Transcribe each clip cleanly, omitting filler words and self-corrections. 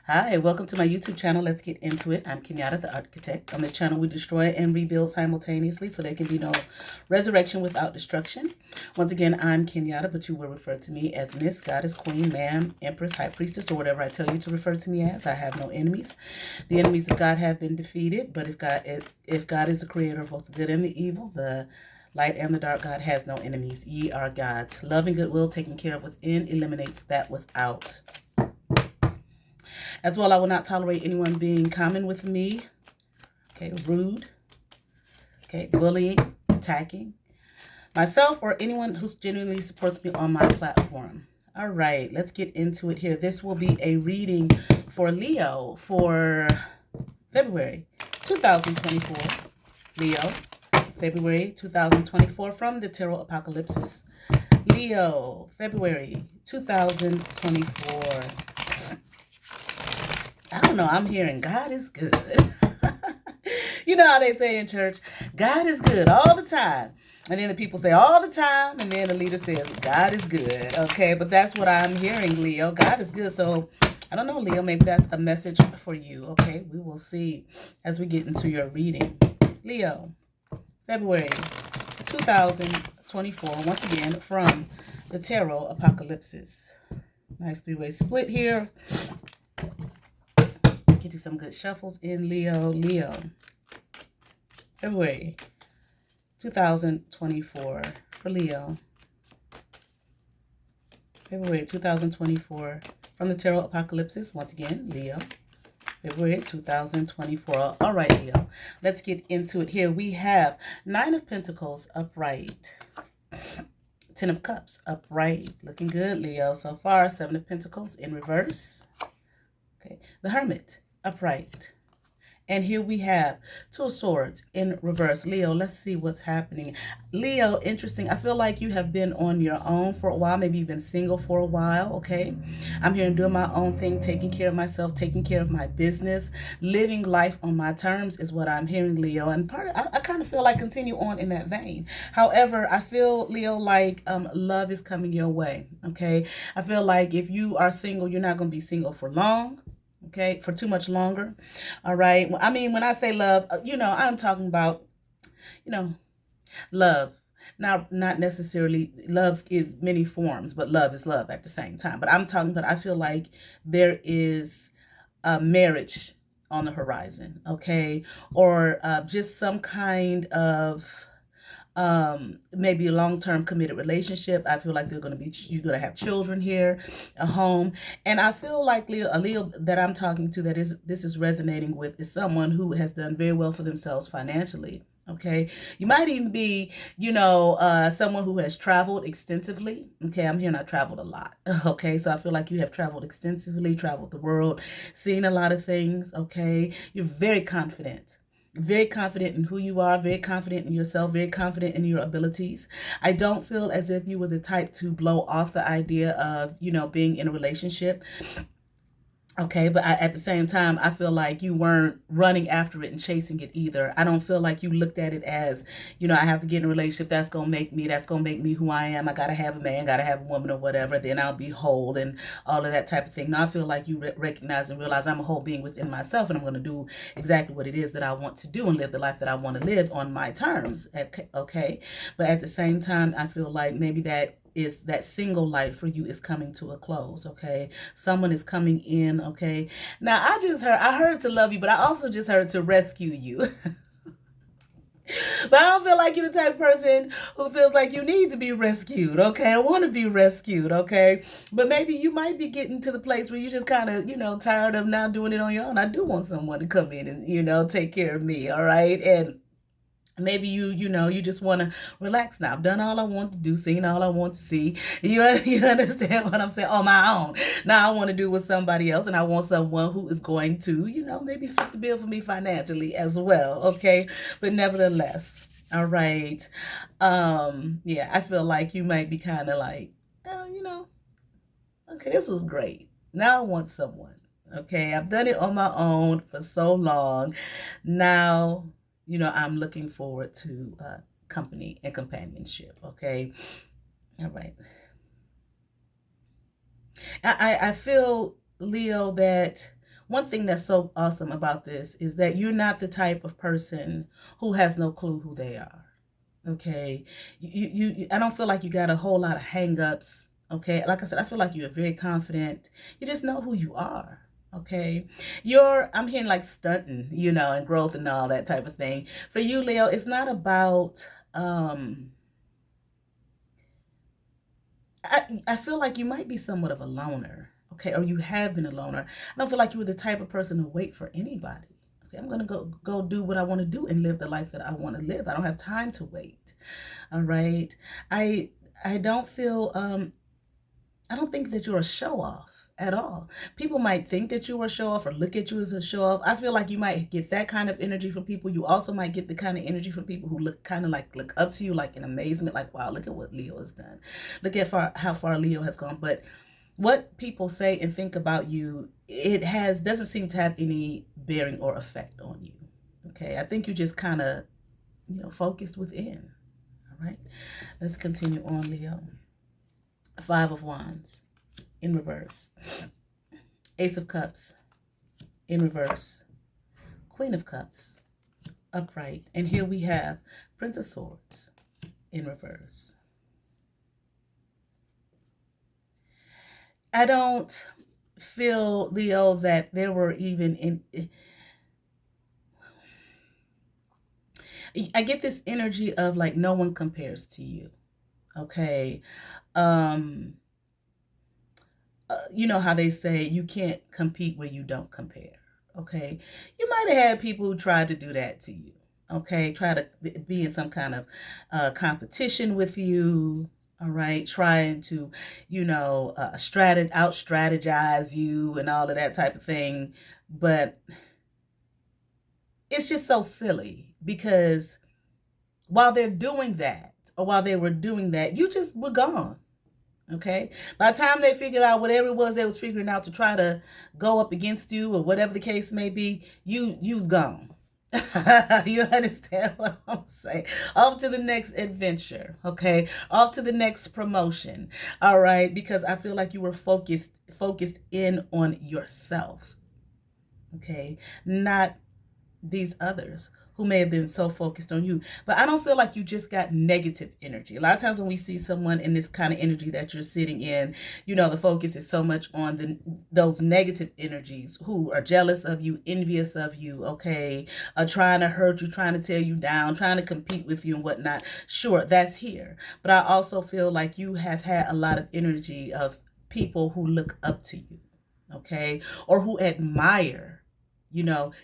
Hi, welcome to my YouTube channel. Let's get into it. I'm Kenyatta, the ArtKitech. On this channel, we destroy and rebuild simultaneously, for there can be no resurrection without destruction. Once again, I'm Kenyatta, but you will refer to me as Miss, Goddess, Queen, Ma'am, Empress, High Priestess, or whatever I tell you to refer to me as. I have no enemies. The enemies of God have been defeated, but if God is the creator of both the good and the evil, the light and the dark, God has no enemies. Ye are gods. Love and goodwill taken care of within eliminates that without. As well, I will not tolerate anyone being common with me, okay, rude, okay, bullying, attacking myself, or anyone who genuinely supports me on my platform. All right, let's get into it here. This will be a reading for Leo for February 2024. Leo, February 2024, from the Tarot Apocalypse. Leo, February 2024. I don't know, I'm hearing God is good. You know how they say in church, God is good all the time. And then the people say all the time, and then the leader says, God is good. Okay, but that's what I'm hearing, Leo. God is good. So, I don't know, Leo, maybe that's a message for you. Okay, we will see as we get into your reading. Leo, February 2024, once again, from the Tarot Apocalypse. Nice three-way split here. Do some good shuffles in Leo. February 2024 for Leo. February 2024 from the Tarot Apocalypse. Once again, Leo. February 2024. All right, Leo. Let's get into it here. We have 9 of Pentacles upright. 10 of Cups upright. Looking good, Leo. So far, 7 of Pentacles in reverse. Okay. The Hermit upright. And here we have 2 of Swords in reverse. Leo, let's see what's happening. Leo, interesting. I feel like you have been on your own for a while. Maybe you've been single for a while, okay? I'm here doing my own thing, taking care of myself, taking care of my business, living life on my terms is what I'm hearing, Leo. And I kind of feel like continue on in that vein. However, I feel, Leo, like love is coming your way, okay? I feel like if you are single, you're not going to be single for long. Okay, for too much longer. All right. Well, I mean, when I say love, I'm talking about, love. Now, not necessarily love is many forms, but love is love at the same time. But I'm talking about, I feel like there is a marriage on the horizon, okay? Or just some kind of maybe a long-term committed relationship. I feel like you're going to have children here, a home. And I feel like Leo that I'm talking to, this is resonating with, is someone who has done very well for themselves financially. Okay. You might even be, someone who has traveled extensively. Okay. I'm hearing I traveled a lot. Okay. So I feel like you have traveled extensively, traveled the world, seen a lot of things. Okay. You're very confident in who you are, very confident in yourself, very confident in your abilities. I don't feel as if you were the type to blow off the idea of, being in a relationship. Okay, but at the same time, I feel like you weren't running after it and chasing it either. I don't feel like you looked at it as, I have to get in a relationship. That's going to make me who I am. I got to have a man, got to have a woman or whatever. Then I'll be whole and all of that type of thing. Now, I feel like you recognize and realize I'm a whole being within myself, and I'm going to do exactly what it is that I want to do and live the life that I want to live on my terms. Okay, but at the same time, I feel like maybe that single life for you is coming to a close. Okay, someone is coming in. Okay, now I heard to love you, but I also just heard to rescue you. But I don't feel like you're the type of person who feels like you need to be rescued, okay? I want to be rescued, okay? But maybe you might be getting to the place where you just kind of, tired of now doing it on your own. I do want someone to come in and, take care of me, all right? And maybe you just want to relax now. I've done all I want to do, seen all I want to see. You understand what I'm saying? On my own. Now I want to do with somebody else, and I want someone who is going to, maybe fit the bill for me financially as well. Okay. But nevertheless, all right. Yeah, I feel like you might be kind of like, okay, this was great. Now I want someone. Okay. I've done it on my own for so long. Now, I'm looking forward to company and companionship. Okay. All right. I feel, Leo, that one thing that's so awesome about this is that you're not the type of person who has no clue who they are. Okay. I don't feel like you got a whole lot of hang-ups. Okay. Like I said, I feel like you're very confident. You just know who you are. Okay. I'm hearing like stunting, and growth and all that type of thing. For you, Leo, it's not about, I feel like you might be somewhat of a loner. Okay. Or you have been a loner. I don't feel like you were the type of person to wait for anybody. Okay, I'm going to go do what I want to do and live the life that I want to live. I don't have time to wait. All right. I don't feel, I don't think that you're a show off at all. People might think that you are a show off or look at you as a show off. I feel like you might get that kind of energy from people. You also might get the kind of energy from people who look up to you, like in amazement, like, wow, look at what Leo has done. Look at how far Leo has gone. But what people say and think about you, doesn't seem to have any bearing or effect on you. Okay, I think you just kind of, focused within. All right, let's continue on, Leo. 5 of Wands in reverse. Ace of Cups in reverse. Queen of Cups upright. And here we have Prince of Swords in reverse. I don't feel, Leo, that there were even I get this energy of like no one compares to you. Okay. You know how they say you can't compete where you don't compare. Okay. You might have had people who tried to do that to you. Okay. Try to be in some kind of competition with you. All right. Trying to, out strategize you and all of that type of thing. But it's just so silly because while they're doing that, or while they were doing that, you just were gone. Okay. By the time they figured out whatever it was they was figuring out to try to go up against you or whatever the case may be, you was gone. You understand what I'm saying? Off to the next adventure. Okay. Off to the next promotion. All right. Because I feel like you were focused in on yourself. Okay. Not these others who may have been so focused on you. But I don't feel like you just got negative energy. A lot of times when we see someone in this kind of energy that you're sitting in, the focus is so much on those negative energies who are jealous of you, envious of you, okay, trying to hurt you, trying to tear you down, trying to compete with you and whatnot. Sure, that's here. But I also feel like you have had a lot of energy of people who look up to you, okay, or who admire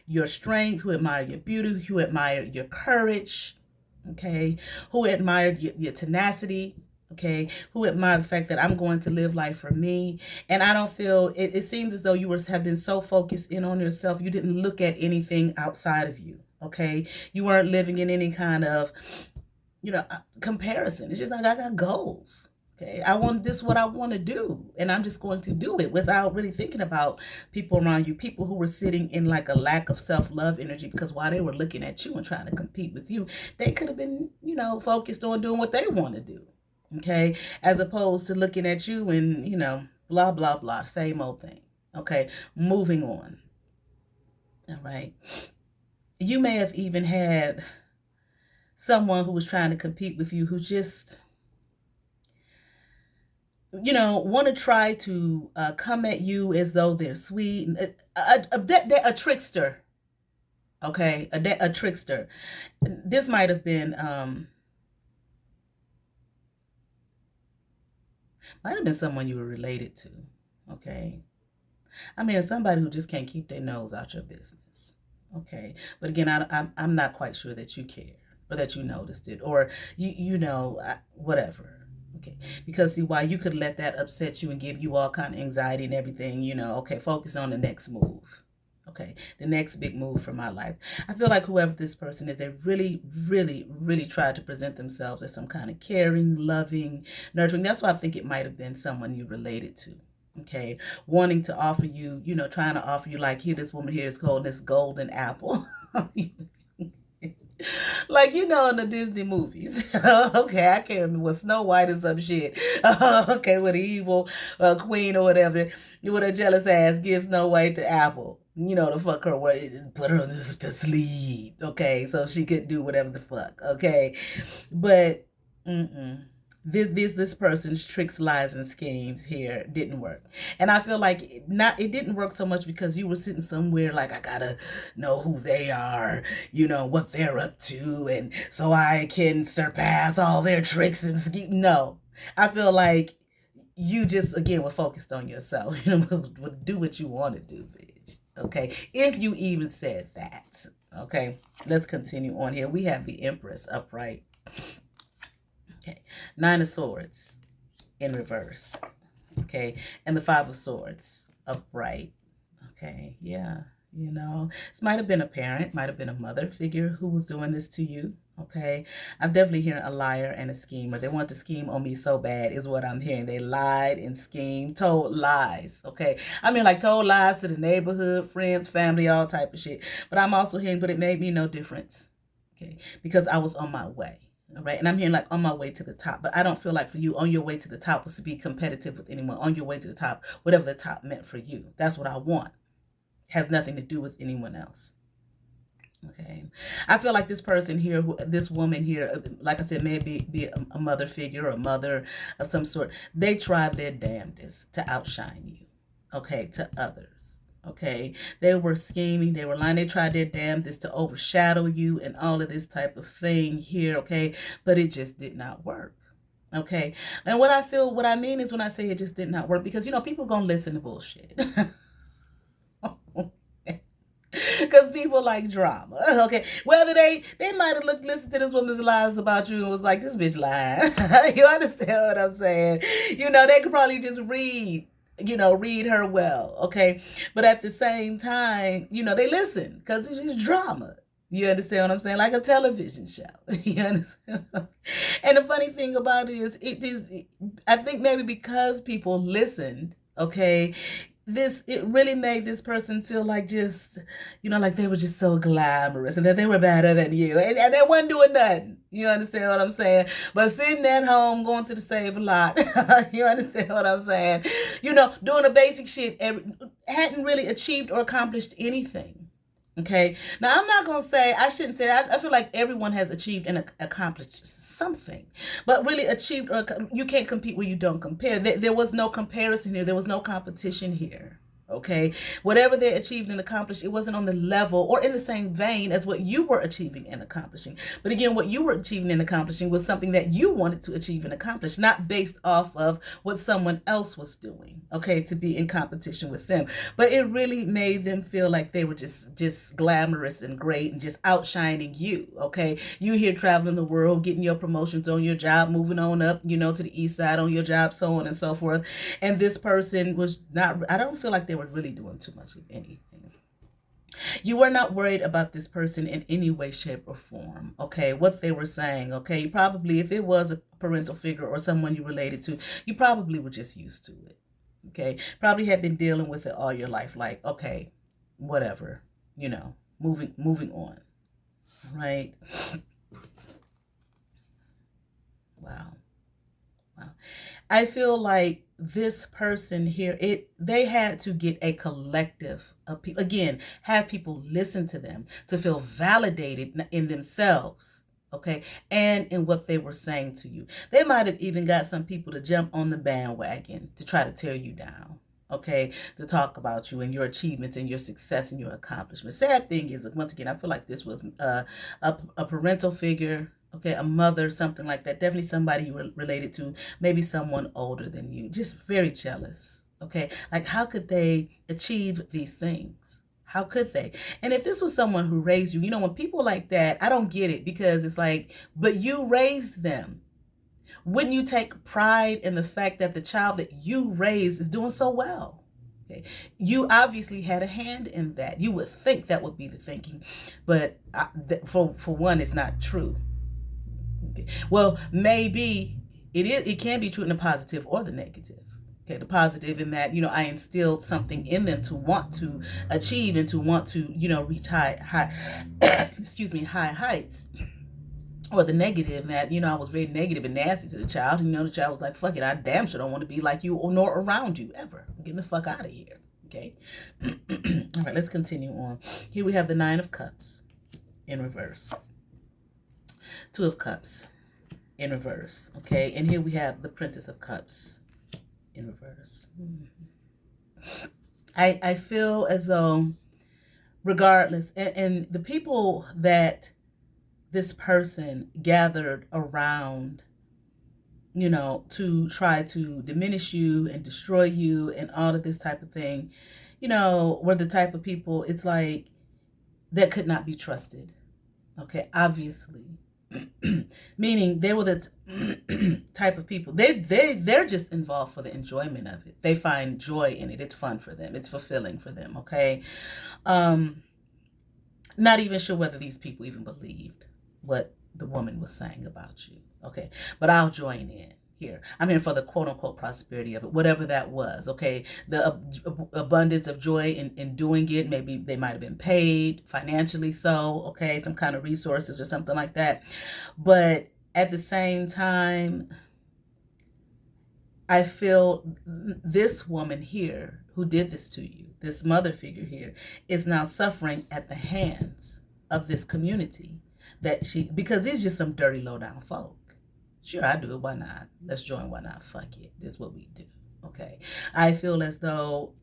your strength, who admire your beauty, who admire your courage, okay, who admire your tenacity, okay, who admire the fact that I'm going to live life for me. And I don't feel, it seems as though you have been so focused in on yourself, you didn't look at anything outside of you, okay? You weren't living in any kind of, comparison. It's just like, I got goals. Okay, this is what I want to do, and I'm just going to do it without really thinking about people around you, people who were sitting in like a lack of self-love energy, because while they were looking at you and trying to compete with you, they could have been, focused on doing what they want to do, okay, as opposed to looking at you and, blah, blah, blah, same old thing. Okay, moving on. All right. You may have even had someone who was trying to compete with you who just want to try to come at you as though they're sweet, a trickster. Okay, a trickster. This might have been someone you were related to. Okay, I mean, somebody who just can't keep their nose out your business. Okay, but again, I'm not quite sure that you care or that you noticed it or whatever. Okay, because see, why you could let that upset you and give you all kind of anxiety and everything, okay, focus on the next move. Okay, the next big move for my life. I feel like whoever this person is, they really, really, really tried to present themselves as some kind of caring, loving, nurturing. That's why I think it might have been someone you related to. Okay, wanting to offer you, trying to offer you like, here, this woman here is holding this golden apple. Like, in the Disney movies. Okay, I can't remember what Snow White or some shit. Okay, with the evil queen or whatever, with a jealous ass gives Snow White the apple. to fuck her, put her to sleep, okay, so she could do whatever the fuck, okay, but this person's tricks, lies, and schemes here didn't work, and I feel like it didn't work so much because you were sitting somewhere like, I gotta know who they are, what they're up to, and so I can surpass all their tricks and schemes. No, I feel like you just again were focused on yourself. Would do what you want to do, bitch. Okay, if you even said that. Okay, let's continue on here. We have the Empress upright. Okay, Nine of Swords in reverse. Okay, and the Five of Swords upright. Okay, yeah, this might have been a parent, might have been a mother figure who was doing this to you. Okay, I'm definitely hearing a liar and a schemer. They want to scheme on me so bad is what I'm hearing. They lied and schemed, told lies. Okay, I mean, like, told lies to the neighborhood, friends, family, all type of shit. But I'm also hearing, but it made me no difference. Okay, because I was on my way. All right, and I'm hearing like on my way to the top, but I don't feel like for you on your way to the top was to be competitive with anyone. On your way to the top, whatever the top meant for you, that's what I want. Has nothing to do with anyone else. Okay, I feel like this person here, this woman here, like I said, maybe be a mother figure or a mother of some sort. They tried their damnedest to outshine you, okay, to others. Okay, they were scheming, they were lying, they tried their damnedest to overshadow you and all of this type of thing here, okay, but it just did not work. Okay, and what I mean is when I say it just did not work, because people gonna listen to bullshit. Because people like drama. Okay, whether they might have listened to this woman's lies about you and was like, this bitch lying. You understand what I'm saying? They could probably just read her well. Okay, but at the same time, they listen because it's drama. You understand what I'm saying? Like a television show. You understand? And the funny thing about it is, I think maybe because people listened, okay, it really made this person feel like just, like they were just so glamorous and that they were better than you. And they weren't doing nothing. You understand what I'm saying? But sitting at home, going to the Save-A-Lot. You understand what I'm saying? Doing the basic shit, hadn't really achieved or accomplished anything. Okay. Now, I'm not going to say, I shouldn't say that. I feel like everyone has achieved and accomplished something. But really achieved, or you can't compete where you don't compare. There was no comparison here. There was no competition here. Okay, whatever they achieved and accomplished, it wasn't on the level or in the same vein as what you were achieving and accomplishing. But again, what you were achieving and accomplishing was something that you wanted to achieve and accomplish, not based off of what someone else was doing, okay, to be in competition with them. But it really made them feel like they were just glamorous and great and just outshining you, okay? You here traveling the world, getting your promotions on your job, moving on up, to the east side on your job, so on and so forth. And this person was not, I don't feel like they were really doing too much of anything. You were not worried about this person in any way, shape, or form. Okay, what they were saying. Okay, you probably, if it was a parental figure or someone you related to, you probably were just used to it. Okay, probably had been dealing with it all your life. Like, okay, whatever. Moving on. Right. Wow. I feel like this person here, they had to get a collective of people, again, have people listen to them to feel validated in themselves, okay, and in what they were saying to you. They might have even got some people to jump on the bandwagon to try to tear you down, okay, to talk about you and your achievements and your success and your accomplishments. Sad thing is, once again, I feel like this was a parental figure, okay, a mother, something like that. Definitely somebody you were related to, maybe someone older than you. Just very jealous, okay? Like, how could they achieve these things? How could they? And if this was someone who raised you, when people like that, I don't get it, because it's like, but you raised them. Wouldn't you take pride in the fact that the child that you raised is doing so well? Okay. You obviously had a hand in that. You would think that would be the thinking, but for one, it's not true. Okay. Well, maybe it can be true in the positive or the negative. Okay, the positive in that, I instilled something in them to want to achieve and to want to, reach high excuse me, high heights. Or the negative that, I was very negative and nasty to the child. And, the child was like, fuck it, I damn sure don't want to be like you or nor around you ever. I'm getting the fuck out of here. Okay. All right, let's continue on. Here we have the Nine of Cups in reverse. Two of Cups in reverse. Okay, and here we have the Princess of Cups in reverse. I feel as though, regardless, and the people that this person gathered around, you know, to try to diminish you and destroy you and all of this type of thing, you know, were the type of people, it's like, that could not be trusted. Okay, obviously. Meaning they were the type of people, they're just involved for the enjoyment of it. They find joy in it. It's fun for them. It's fulfilling for them. Okay. Not even sure whether these people even believed what the woman was saying about you. Okay. But I'll join in here. I'm here for the quote unquote prosperity of it, whatever that was. Okay. The abundance of joy in doing it. Maybe they might have been paid financially. So, okay. Some kind of resources or something like that. But at the same time, I feel this woman here who did this to you, this mother figure here, is now suffering at the hands of this community because it's just some dirty low down folk. Sure, I do it. Why not? Let's join. Why not? Fuck it. This is what we do. Okay. I feel as though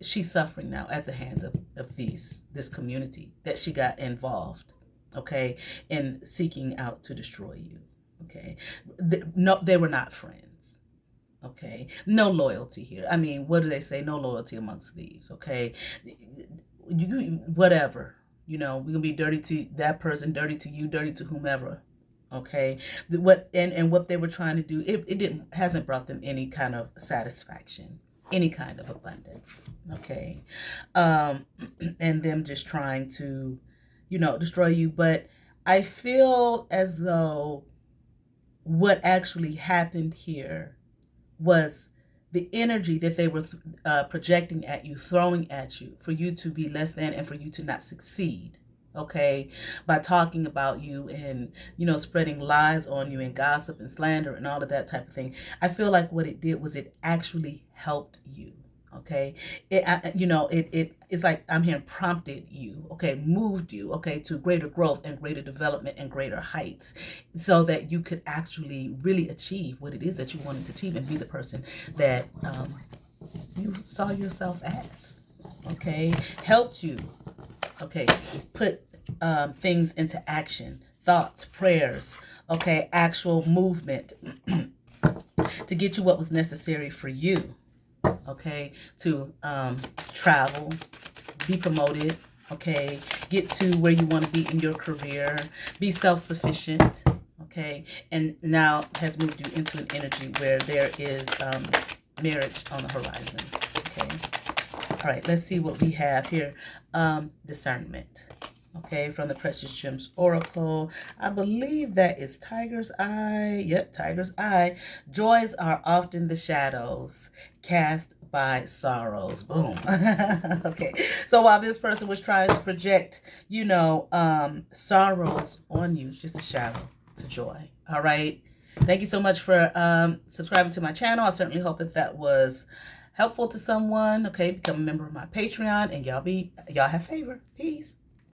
she's suffering now at the hands of this community that she got involved, okay, in seeking out to destroy you. Okay. No, they were not friends. Okay. No loyalty here. I mean, what do they say? No loyalty amongst thieves. Okay. Whatever. You know, we're gonna be dirty to that person, dirty to you, dirty to whomever. Okay, what they were trying to do, it hasn't brought them any kind of satisfaction, any kind of abundance. Okay, and them just trying to, you know, destroy you. But I feel as though what actually happened here was the energy that they were projecting at you, throwing at you, for you to be less than and for you to not succeed. Okay, by talking about you and, you know, spreading lies on you and gossip and slander and all of that type of thing. I feel like what it did was it actually helped you. Okay, it's like I'm hearing prompted you. Okay, moved you. Okay, to greater growth and greater development and greater heights, so that you could actually really achieve what it is that you wanted to achieve and be the person that you saw yourself as. Okay, helped you. Okay, put things into action, thoughts, prayers, okay, actual movement to get you what was necessary for you, okay, to travel, be promoted, okay, get to where you want to be in your career, be self-sufficient, okay, and now has moved you into an energy where there is marriage on the horizon, okay. All right, let's see what we have here. Discernment. Okay, from the Precious Gems Oracle. I believe that is Tiger's Eye. Yep, Tiger's Eye. Joys are often the shadows cast by sorrows. Boom. Okay, so while this person was trying to project, you know, sorrows on you, it's just a shadow to joy. All right. Thank you so much for subscribing to my channel. I certainly hope that was helpful to someone. Okay, become a member of my Patreon, and y'all have favor. Peace.